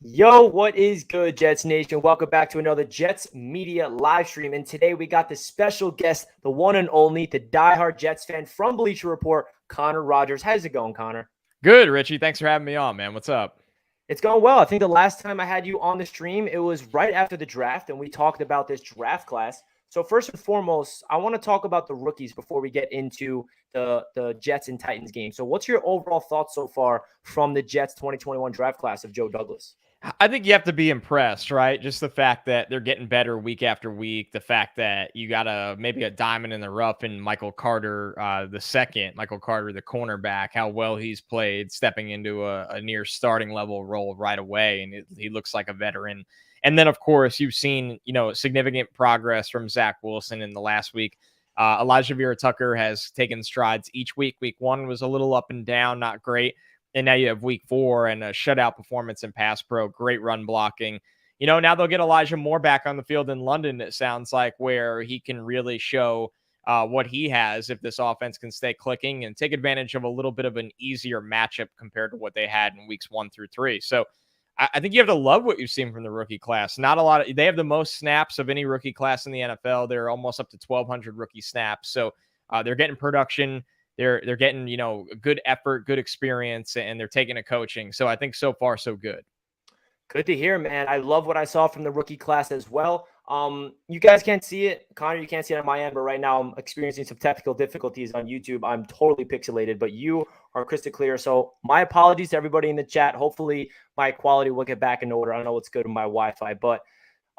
Yo, what is good, Jets Nation? Welcome back to another Jets Media live stream. And today we got the special guest, the one and only, the diehard Jets fan from Bleacher Report, Connor Rogers. How's it going, Connor? Good, Richie. Thanks for having me on, man. What's up? It's going well. I think the last time I had you on the stream, it was right after the draft, and we talked about this draft class. So first and foremost, I want to talk about the rookies before we get into the Jets and Titans game. So what's your overall thoughts so far from the Jets 2021 draft class of Joe Douglas? I think you have to be impressed, right? Just the fact that they're getting better week after week. The fact that you got maybe a diamond in the rough in Michael Carter, the cornerback, how well he's played, stepping into a near starting level role right away. And he looks like a veteran. And then, of course, you've seen, significant progress from Zach Wilson in the last week. Elijah Vera-Tucker has taken strides each week. Week 1 was a little up and down, not great. And now you have week 4 and a shutout performance in pass pro, great run blocking. Now they'll get Elijah Moore back on the field in London, it sounds like, where he can really show what he has if this offense can stay clicking and take advantage of a little bit of an easier matchup compared to what they had in weeks 1 through 3. So I think you have to love what you've seen from the rookie class. Not a lot they have the most snaps of any rookie class in the NFL. They're almost up to 1,200 rookie snaps. So they're getting production. They're getting, good effort, good experience, and they're taking a coaching. So I think so far, so good. Good to hear, man. I love what I saw from the rookie class as well. You guys can't see it. Connor, you can't see it on my end, but right now I'm experiencing some technical difficulties on YouTube. I'm totally pixelated, but you are crystal clear. So my apologies to everybody in the chat. Hopefully my quality will get back in order. I don't know what's good with my Wi-Fi, but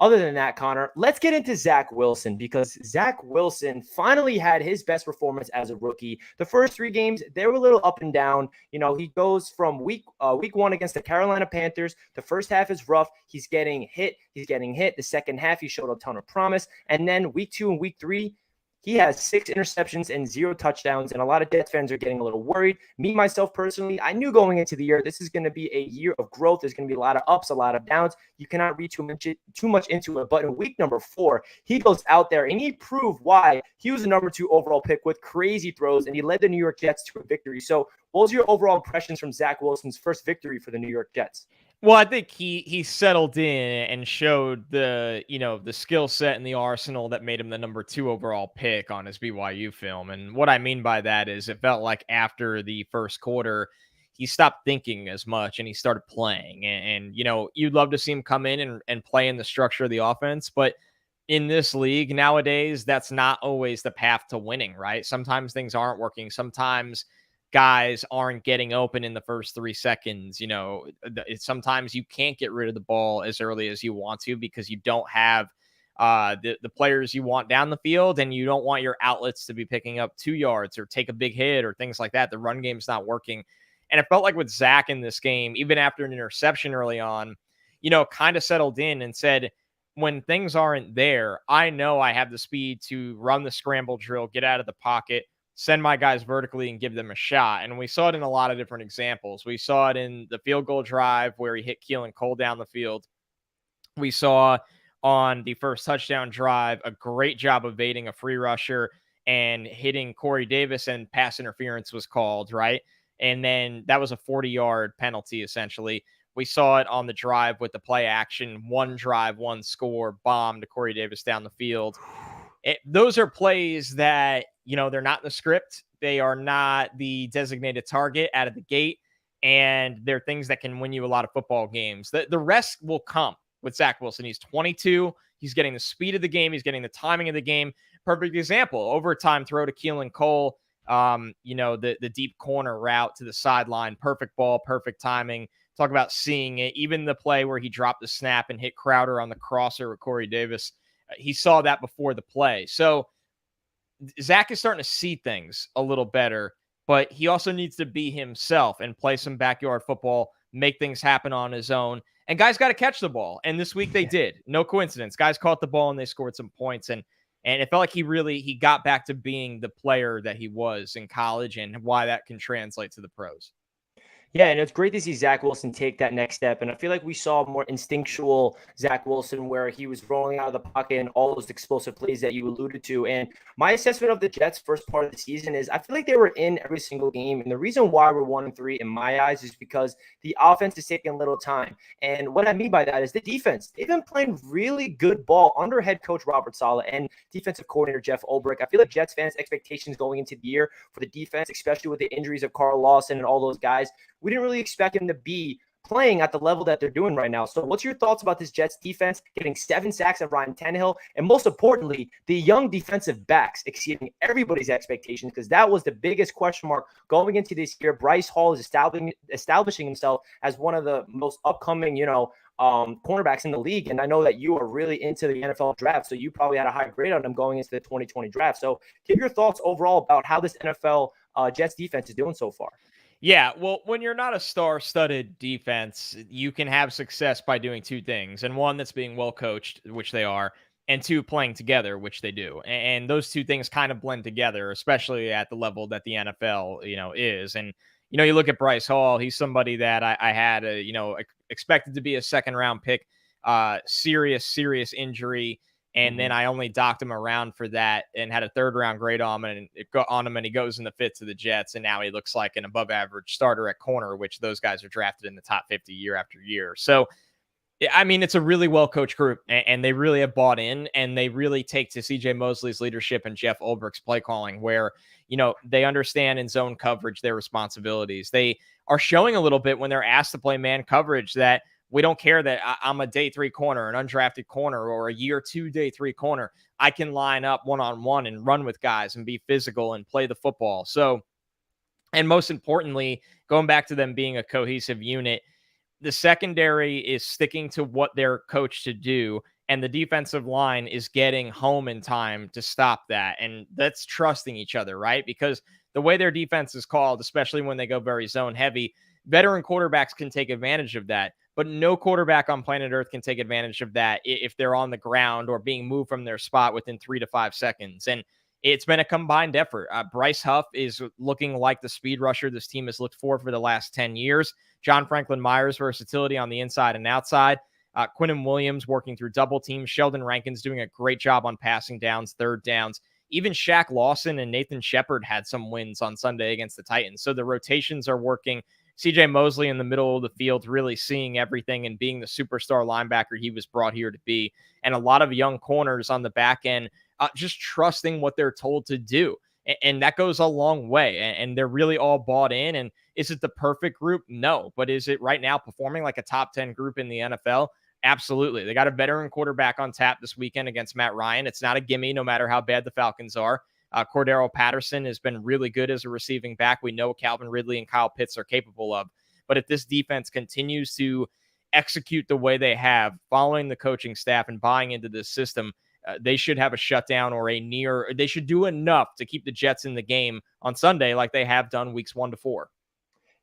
other than that, Connor, let's get into Zach Wilson, because Zach Wilson finally had his best performance as a rookie. The first 3 games, they were a little up and down. He goes from week 1 against the Carolina Panthers. The first half is rough. He's getting hit. The second half, he showed a ton of promise. And then week 2 and week 3, he has 6 interceptions and 0 touchdowns, and a lot of Jets fans are getting a little worried. Me, myself, personally, I knew going into the year, this is going to be a year of growth. There's going to be a lot of ups, a lot of downs. You cannot read too much into it. But in week number 4, he goes out there, and he proved why he was the number 2 overall pick with crazy throws, and he led the New York Jets to a victory. So what was your overall impressions from Zach Wilson's first victory for the New York Jets? Well, I think he settled in and showed the skill set and the arsenal that made him the number 2 overall pick on his BYU film. And what I mean by that is it felt like after the first quarter, he stopped thinking as much and he started playing. And you'd love to see him come in and play in the structure of the offense. But in this league nowadays, that's not always the path to winning, right? Sometimes things aren't working. Sometimes guys aren't getting open in the first 3 seconds. Sometimes you can't get rid of the ball as early as you want to because you don't have the players you want down the field, and you don't want your outlets to be picking up 2 yards or take a big hit or things like that. The run game's not working. And it felt like with Zach in this game, even after an interception early on, kind of settled in and said, when things aren't there, I know I have the speed to run the scramble drill, get out of the pocket, send my guys vertically and give them a shot. And we saw it in a lot of different examples. We saw it in the field goal drive where he hit Keelan Cole down the field. We saw on the first touchdown drive a great job evading a free rusher and hitting Corey Davis, and pass interference was called, right? And then that was a 40-yard penalty, essentially. We saw it on the drive with the play action, 1 drive, 1 score, bomb to Corey Davis down the field. Those are plays that, they're not in the script. They are not the designated target out of the gate. And they're things that can win you a lot of football games. The rest will come with Zach Wilson. He's 22. He's getting the speed of the game. He's getting the timing of the game. Perfect example. Overtime throw to Keelan Cole. The deep corner route to the sideline, perfect ball, perfect timing. Talk about seeing it. Even the play where he dropped the snap and hit Crowder on the crosser with Corey Davis, he saw that before the play. So Zach is starting to see things a little better, but he also needs to be himself and play some backyard football, make things happen on his own. And guys got to catch the ball. And this week they did. No coincidence. Guys caught the ball and they scored some points. And it felt like he got back to being the player that he was in college, and why that can translate to the pros. Yeah, and it's great to see Zach Wilson take that next step. And I feel like we saw more instinctual Zach Wilson, where he was rolling out of the pocket and all those explosive plays that you alluded to. And my assessment of the Jets' first part of the season is I feel like they were in every single game. And the reason why we're 1-3 in my eyes is because the offense is taking a little time. And what I mean by that is the defense. They've been playing really good ball under head coach Robert Saleh and defensive coordinator Jeff Ulbrich. I feel like Jets fans' expectations going into the year for the defense, especially with the injuries of Carl Lawson and all those guys, we didn't really expect him to be playing at the level that they're doing right now. So what's your thoughts about this Jets defense getting 7 sacks of Ryan Tannehill? And most importantly, the young defensive backs exceeding everybody's expectations, because that was the biggest question mark going into this year. Bryce Hall is establishing himself as one of the most upcoming, cornerbacks in the league. And I know that you are really into the NFL draft, so you probably had a high grade on him going into the 2020 draft. So give your thoughts overall about how this NFL Jets defense is doing so far. Yeah, well, when you're not a star-studded defense, you can have success by doing two things. And one, that's being well coached, which they are, and two, playing together, which they do. And those two things kind of blend together, especially at the level that the NFL, is. And, you look at Bryce Hall, he's somebody that I had, expected to be a second-round pick, serious injury. And then I only docked him around for that and had a third-round grade on him, and he goes in the fifth to the Jets, and now he looks like an above-average starter at corner, which those guys are drafted in the top 50 year after year. So, I mean, it's a really well-coached group, and they really have bought in, and they really take to C.J. Mosley's leadership and Jeff Ulbrich's play calling, where, they understand in zone coverage their responsibilities. They are showing a little bit when they're asked to play man coverage that we don't care that I'm a day 3 corner, an undrafted corner, or a year 2 day 3 corner. I can line up one-on-one and run with guys and be physical and play the football. So, and most importantly, going back to them being a cohesive unit, the secondary is sticking to what they're coached to do, and the defensive line is getting home in time to stop that. And that's trusting each other, right? Because the way their defense is called, especially when they go very zone heavy, veteran quarterbacks can take advantage of that. But no quarterback on planet Earth can take advantage of that if they're on the ground or being moved from their spot within 3 to 5 seconds. And it's been a combined effort. Bryce Huff is looking like the speed rusher this team has looked for the last 10 years. John Franklin Myers' versatility on the inside and outside. Quinnen Williams working through double teams. Sheldon Rankins doing a great job on passing downs, third downs. Even Shaq Lawson and Nathan Shepard had some wins on Sunday against the Titans. So the rotations are working. CJ Mosley in the middle of the field, really seeing everything and being the superstar linebacker he was brought here to be. And a lot of young corners on the back end, just trusting what they're told to do. And that goes a long way. And they're really all bought in. And is it the perfect group? No. But is it right now performing like a top 10 group in the NFL? Absolutely. They got a veteran quarterback on tap this weekend against Matt Ryan. It's not a gimme, no matter how bad the Falcons are. Cordero Patterson has been really good as a receiving back. We know Calvin Ridley and Kyle Pitts are capable of. But if this defense continues to execute the way they have, following the coaching staff and buying into this system, they should have a shutdown or they should do enough to keep the Jets in the game on Sunday like they have done weeks 1 to 4.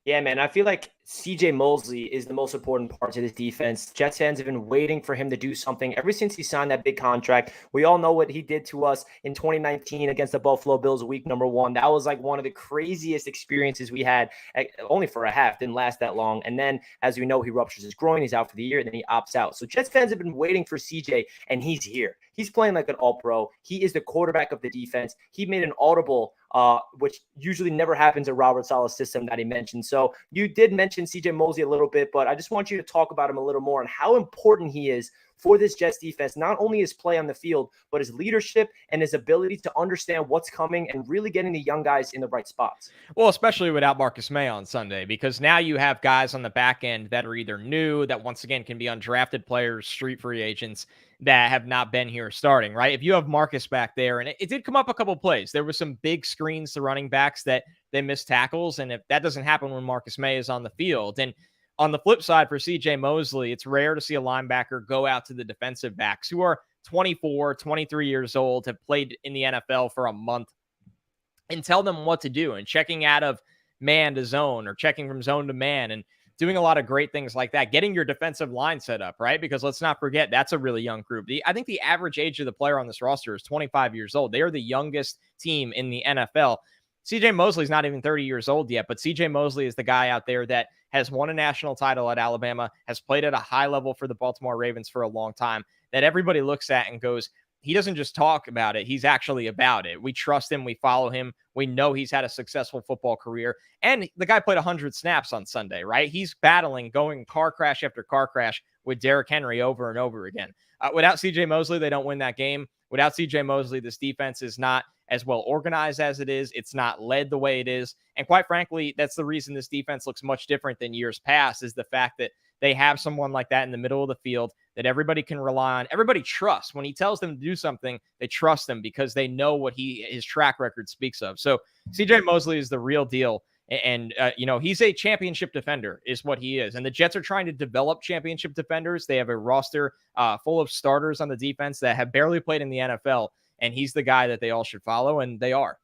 Yeah, man, I feel like CJ Mosley is the most important part to this defense. Jets fans have been waiting for him to do something ever since he signed that big contract. We all know what he did to us in 2019 against the Buffalo Bills week number 1. That was like one of the craziest experiences we had, only for a half, didn't last that long. And then, as we know, he ruptures his groin, he's out for the year, and then he opts out. So Jets fans have been waiting for CJ, and he's here. He's playing like an all-pro. He is the quarterback of the defense. He made an audible, which usually never happens in Robert Saleh's system that he mentioned. So you did mention CJ Mosley a little bit, but I just want you to talk about him a little more and how important he is for this Jets defense, not only his play on the field, but his leadership and his ability to understand what's coming and really getting the young guys in the right spots. Well, especially without Marcus May on Sunday, because now you have guys on the back end that are either new, that once again can be undrafted players, street free agents that have not been here starting, right? If you have Marcus back there, and it did come up a couple plays, there was some big screens to running backs that they missed tackles. And if that doesn't happen when Marcus May is on the field, and on the flip side for CJ Mosley, it's rare to see a linebacker go out to the defensive backs who are 24, 23 years old, have played in the NFL for a month, and tell them what to do, and checking out of man to zone or checking from zone to man and doing a lot of great things like that, getting your defensive line set up, right? Because let's not forget, that's a really young group. I think the average age of the player on this roster is 25 years old. They are the youngest team in the NFL. CJ Mosley's not even 30 years old yet, but CJ Mosley is the guy out there that has won a national title at Alabama, has played at a high level for the Baltimore Ravens for a long time, that everybody looks at and goes, he doesn't just talk about it. He's actually about it. We trust him. We follow him. We know he's had a successful football career. And the guy played 100 snaps on Sunday, right? He's battling, going car crash after car crash with Derrick Henry over and over again. Without CJ Mosley, they don't win that game. Without CJ Mosley, this defense is not as well organized as it is. It's not led the way it is. And quite frankly, that's the reason this defense looks much different than years past, is the fact that they have someone like that in the middle of the field that everybody can rely on. Everybody trusts. When he tells them to do something, they trust him because they know what his track record speaks of. So CJ Mosley is the real deal. And, he's a championship defender is what he is. And the Jets are trying to develop championship defenders. They have a roster full of starters on the defense that have barely played in the NFL. And he's the guy that they all should follow, and they are.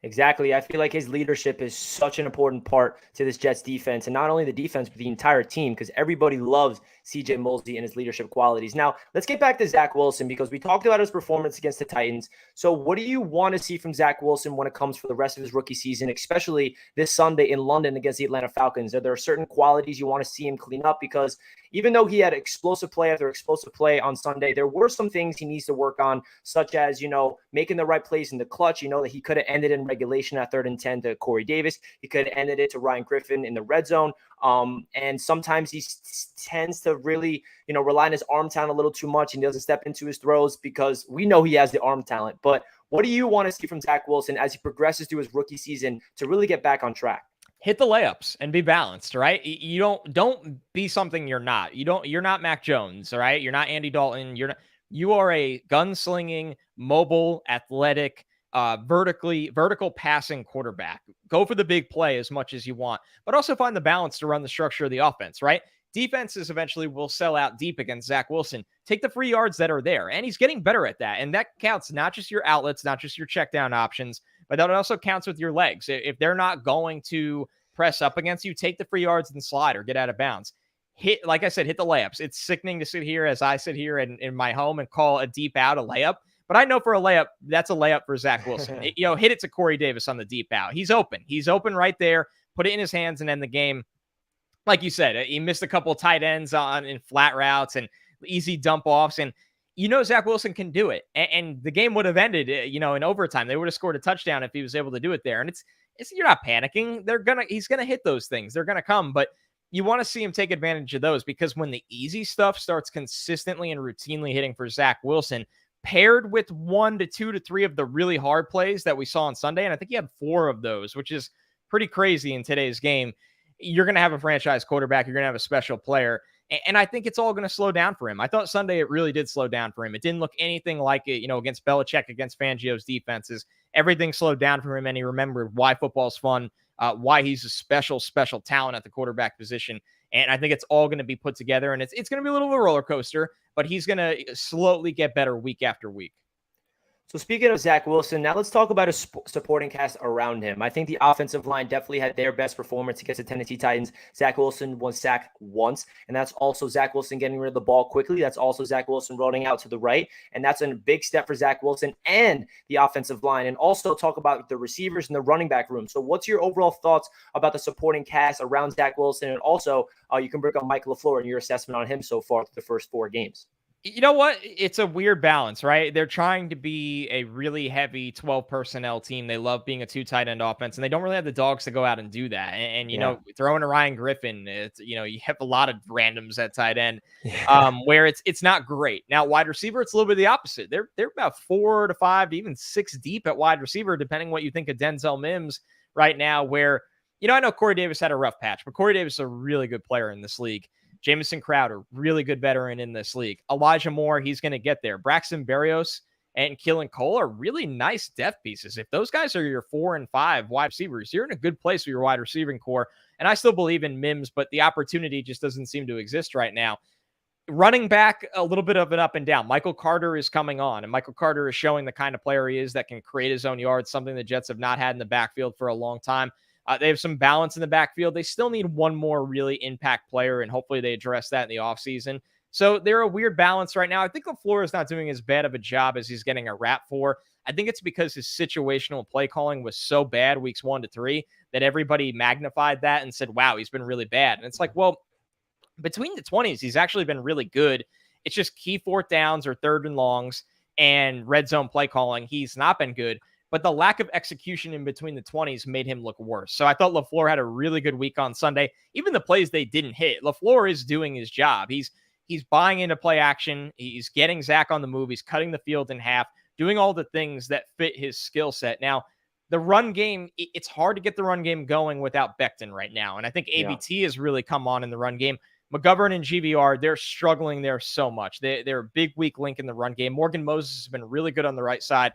Exactly. I feel like his leadership is such an important part to this Jets defense, and not only the defense, but the entire team, because everybody loves CJ Mosley and his leadership qualities. Now, let's get back to Zach Wilson, because we talked about his performance against the Titans. So what do you want to see from Zach Wilson when it comes for the rest of his rookie season, especially this Sunday in London against the Atlanta Falcons? Are there certain qualities you want to see him clean up? Because even though he had explosive play after explosive play on Sunday, there were some things he needs to work on, such as, making the right plays in the clutch. That he could have ended in regulation at 3rd and 10 to Corey Davis. He could have ended it to Ryan Griffin in the red zone. And sometimes he tends to really, rely on his arm talent a little too much, and he doesn't step into his throws, because we know he has the arm talent. But what do you want to see from Zach Wilson as he progresses through his rookie season to really get back on track? Hit the layups and be balanced, right? You don't be something you're not. You're not Mac Jones, all right? You're not Andy Dalton. You are a gunslinging, mobile, athletic, vertical passing quarterback. Go for the big play as much as you want, but also find the balance to run the structure of the offense, right? Defenses eventually will sell out deep against Zach Wilson. Take the free yards that are there, and he's getting better at that. And that counts not just your outlets, not just your check down options, but that also counts with your legs. If they're not going to press up against you, take the free yards and slide or get out of bounds. Like I said, hit the layups. It's sickening to sit here as I sit here in my home and call a deep out a layup. But I know for a layup, that's a layup for Zach Wilson. Hit it to Corey Davis on the deep out. He's open. He's open right there. Put it in his hands and end the game. Like you said, he missed a couple of tight ends in flat routes and easy dump offs. And Zach Wilson can do it. And the game would have ended, in overtime. They would have scored a touchdown if he was able to do it there. And it's you're not panicking. He's gonna hit those things. They're gonna come, but you want to see him take advantage of those, because when the easy stuff starts consistently and routinely hitting for Zach Wilson, paired with 1 to 2 to 3 of the really hard plays that we saw on Sunday, and I think he had 4 of those, which is pretty crazy in today's game, you're going to have a franchise quarterback. You're going to have a special player. And I think it's all going to slow down for him. I thought Sunday it really did slow down for him. It didn't look anything like it, against Belichick, against Fangio's defenses. Everything slowed down for him, and he remembered why football's fun, why he's a special talent at the quarterback position. And I think it's all going to be put together, and it's going to be a little of a roller coaster, but he's going to slowly get better week after week. So speaking of Zach Wilson, now let's talk about a supporting cast around him. I think the offensive line definitely had their best performance against the Tennessee Titans. Zach Wilson was sacked once, and that's also Zach Wilson getting rid of the ball quickly. That's also Zach Wilson rolling out to the right, and that's a big step for Zach Wilson and the offensive line. And also talk about the receivers and the running back room. So what's your overall thoughts about the supporting cast around Zach Wilson? And also, you can bring up Mike LaFleur and your assessment on him so far through the first 4 games. You know what? It's a weird balance, right? They're trying to be a really heavy 12 personnel team. They love being a two tight end offense, and they don't really have the dogs to go out and do that. And you Yeah. know, throwing a Ryan Griffin, it's you have a lot of randoms at tight end, Yeah. where it's not great. Now, wide receiver, it's a little bit the opposite. They're about 4 to 5 to even 6 deep at wide receiver, depending what you think of Denzel Mims right now. Where I know Corey Davis had a rough patch, but Corey Davis is a really good player in this league. Jamison Crowder, really good veteran in this league. Elijah Moore, he's going to get there. Braxton Berrios and Keelan Cole are really nice depth pieces. If those guys are your 4 and 5 wide receivers, you're in a good place with your wide receiving core. And I still believe in Mims, but the opportunity just doesn't seem to exist right now. Running back, a little bit of an up and down. Michael Carter is coming on, and Michael Carter is showing the kind of player he is that can create his own yards, something the Jets have not had in the backfield for a long time. They have some balance in the backfield. They still need one more really impact player, and hopefully they address that in the offseason. So they're a weird balance right now. I think LaFleur is not doing as bad of a job as he's getting a rap for. I think it's because his situational play calling was so bad weeks 1 to 3 that everybody magnified that and said, wow, he's been really bad. And it's like, well, between the 20s, he's actually been really good. It's just key fourth downs or third and longs and red zone play calling. He's not been good, but the lack of execution in between the 20s made him look worse. So I thought LaFleur had a really good week on Sunday. Even the plays they didn't hit, LaFleur is doing his job. He's buying into play action. He's getting Zach on the move. He's cutting the field in half, doing all the things that fit his skill set. Now, the run game, it's hard to get the run game going without Becton right now. And I think ABT has really come on in the run game. McGovern and GVR, they're struggling there so much. They're a big, weak link in the run game. Morgan Moses has been really good on the right side.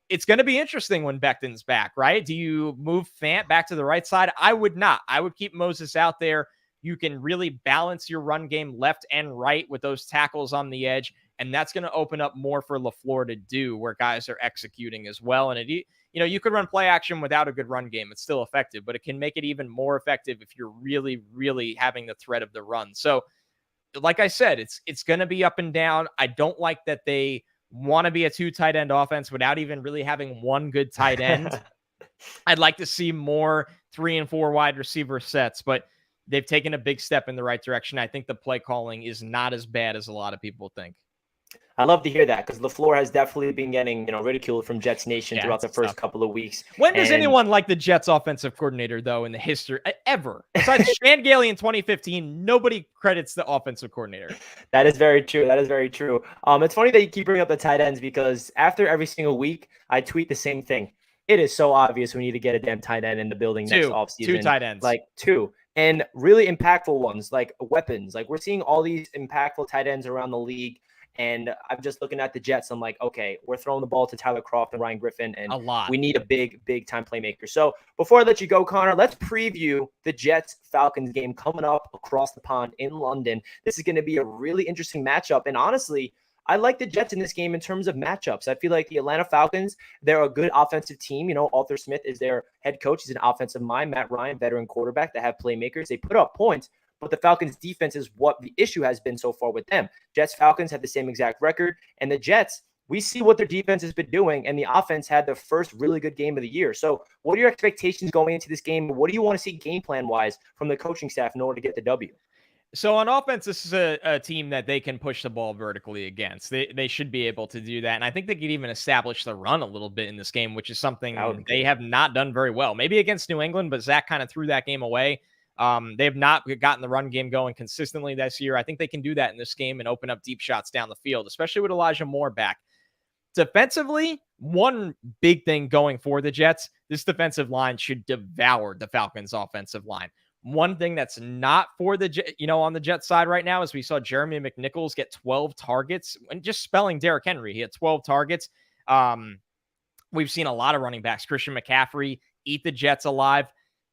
It's going to be interesting when Becton's back, right? Do you move Fant back to the right side? I would not. I would keep Moses out there. You can really balance your run game left and right with those tackles on the edge, and that's going to open up more for LaFleur to do where guys are executing as well. And you could run play action without a good run game. It's still effective, but it can make it even more effective if you're really, really having the threat of the run. So, like I said, it's going to be up and down. I don't like that they want to be a 2 tight end offense without even really having one good tight end. I'd like to see more 3 and 4 wide receiver sets, but they've taken a big step in the right direction. I think the play calling is not as bad as a lot of people think. I love to hear that because LaFleur has definitely been getting, ridiculed from Jets Nation throughout the first couple of weeks. When does anyone like the Jets offensive coordinator, though, in the history ever? Besides Shan Gailey in 2015, nobody credits the offensive coordinator. That is very true. That is very true. It's funny that you keep bringing up the tight ends because after every single week, I tweet the same thing. It is so obvious we need to get a damn tight end in the building next offseason. 2 tight ends. Like 2. And really impactful ones, like weapons. Like we're seeing all these impactful tight ends around the league. And I'm just looking at the Jets. I'm like, okay, we're throwing the ball to Tyler Kroft and Ryan Griffin, and a lot. We need a big time playmaker. So before I let you go, Connor, let's preview the Jets-Falcons game coming up across the pond in London. This is going to be a really interesting matchup. And honestly, I like the Jets in this game in terms of matchups. I feel like the Atlanta Falcons, they're a good offensive team. Arthur Smith is their head coach. He's an offensive mind. Matt Ryan, veteran quarterback that have playmakers. They put up points. But the Falcons' defense is what the issue has been so far with them. Jets-Falcons have the same exact record. And the Jets, we see what their defense has been doing. And the offense had the first really good game of the year. So what are your expectations going into this game? What do you want to see game plan-wise from the coaching staff in order to get the W? So on offense, this is a team that they can push the ball vertically against. They should be able to do that. And I think they could even establish the run a little bit in this game, which is something they have not done very well. Maybe against New England, but Zach kind of threw that game away. They have not gotten the run game going consistently this year. I think they can do that in this game and open up deep shots down the field, especially with Elijah Moore back. Defensively, one big thing going for the Jets, this defensive line should devour the Falcons' offensive line. One thing that's not for the, on the Jets side right now is we saw Jeremy McNichols get 12 targets and just spelling Derrick Henry. He had 12 targets. We've seen a lot of running backs. Christian McCaffrey eat the Jets alive.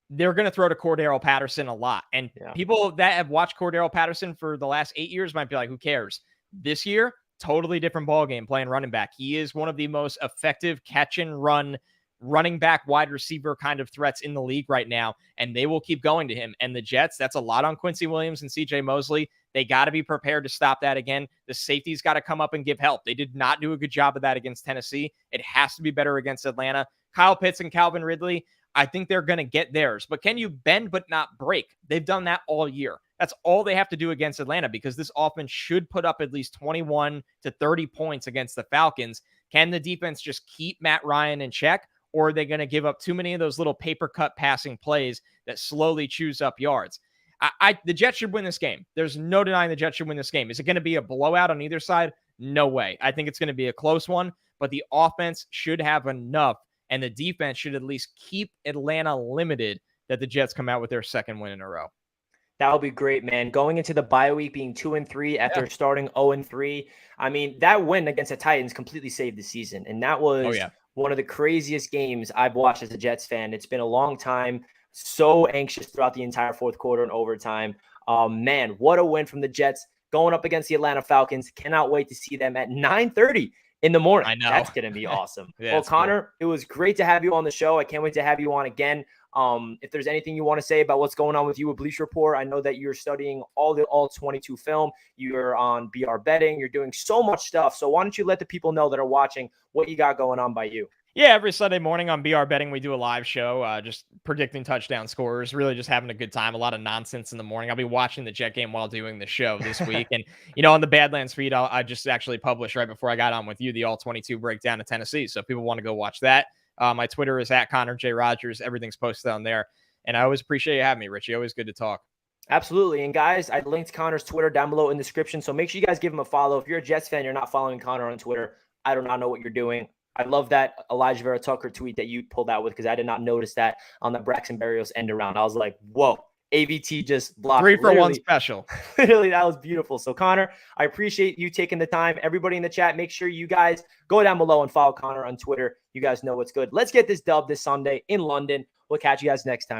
They're going to throw to Cordarrelle Patterson a lot. And people that have watched Cordarrelle Patterson for the last 8 years might be like, who cares? This year, totally different ballgame playing running back. He is one of the most effective catch and run running back, wide receiver kind of threats in the league right now. And they will keep going to him. And the Jets, that's a lot on Quincy Williams and CJ Mosley. They got to be prepared to stop that again. The safety's got to come up and give help. They did not do a good job of that against Tennessee. It has to be better against Atlanta. Kyle Pitts and Calvin Ridley, I think they're going to get theirs. But can you bend but not break? They've done that all year. That's all they have to do against Atlanta, because this offense should put up at least 21 to 30 points against the Falcons. Can the defense just keep Matt Ryan in check, or are they going to give up too many of those little paper cut passing plays that slowly chews up yards? The Jets should win this game. There's no denying the Jets should win this game. Is it going to be a blowout on either side? No way. I think it's going to be a close one, but the offense should have enough, and the defense should at least keep Atlanta limited, that the Jets come out with their second win in a row. That would be great, man. Going into the bye week being 2-3 after starting 0-3. I mean, that win against the Titans completely saved the season. And that was one of the craziest games I've watched as a Jets fan. It's been a long time. So anxious throughout the entire fourth quarter and overtime. Man, what a win from the Jets going up against the Atlanta Falcons. Cannot wait to see them at 9:30 in the morning. I know. That's going to be awesome. Well, Connor, cool. It was great to have you on the show. I can't wait to have you on again. If there's anything you want to say about what's going on with you with Bleacher Report, I know that you're studying all 22 film. You're on BR betting. You're doing so much stuff. So why don't you let the people know that are watching what you got going on by you? Yeah, every Sunday morning on BR Betting, we do a live show, just predicting touchdown scorers, really just having a good time, a lot of nonsense in the morning. I'll be watching the Jet game while doing the show this week. And, on the Badlands feed, I just actually published right before I got on with you the all-22 breakdown of Tennessee. So if people want to go watch that, my Twitter is at Connor J. Rogers. Everything's posted on there. And I always appreciate you having me, Richie. Always good to talk. Absolutely. And guys, I linked Connor's Twitter down below in the description. So make sure you guys give him a follow. If you're a Jets fan, you're not following Connor on Twitter, I do not know what you're doing. I love that Elijah Vera Tucker tweet that you pulled out with, because I did not notice that on the Braxton Berrios end around. I was like, whoa, AVT just blocked. 3-for-1 special. Literally, that was beautiful. So, Connor, I appreciate you taking the time. Everybody in the chat, make sure you guys go down below and follow Connor on Twitter. You guys know what's good. Let's get this dub this Sunday in London. We'll catch you guys next time.